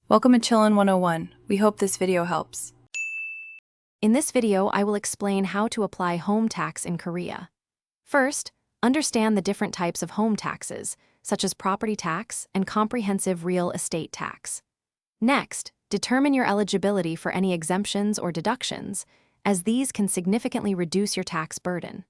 Welcome to Chillin' 101. We hope this video helps. In this video, I will explain how to apply home tax in Korea. First, understand the different types of home taxes, such as property tax and comprehensive real estate tax. Next, determine your eligibility for any exemptions or deductions, as these can significantly reduce your tax burden.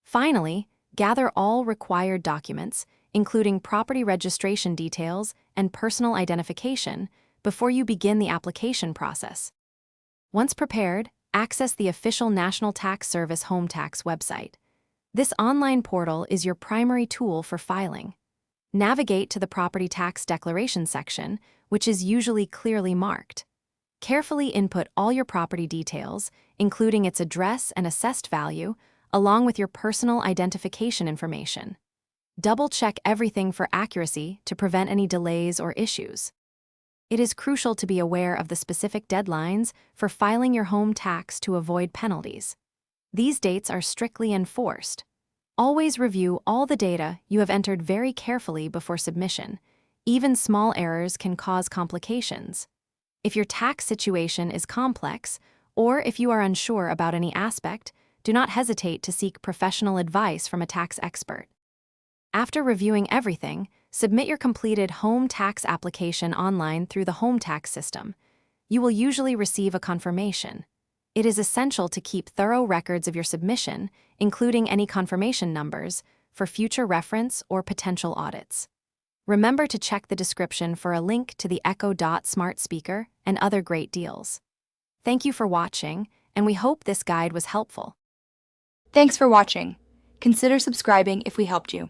Finally, gather all required documents, including property registration details and personal identification, before you begin the application process. Once prepared, access the official National Tax Service Home Tax website. This online portal is your primary tool for filing. Navigate to the Property Tax Declaration section, which is usually clearly marked. Carefully input all your property details, including its address and assessed value, along with your personal identification information. Double-check everything for accuracy to prevent any delays or issues. It is crucial to be aware of the specific deadlines for filing your home tax to avoid penalties. These dates are strictly enforced. Always review all the data you have entered very carefully before submission. Even small errors can cause complications. If your tax situation is complex, or if you are unsure about any aspect, do not hesitate to seek professional advice from a tax expert. After reviewing everything, submit your completed home tax application online through the home tax system. You will usually receive a confirmation. It is essential to keep thorough records of your submission, including any confirmation numbers, for future reference or potential audits. Remember to check the description for a link to the Echo Dot smart speaker and other great deals. Thank you for watching, and we hope this guide was helpful. Thanks for watching. Consider subscribing if we helped you.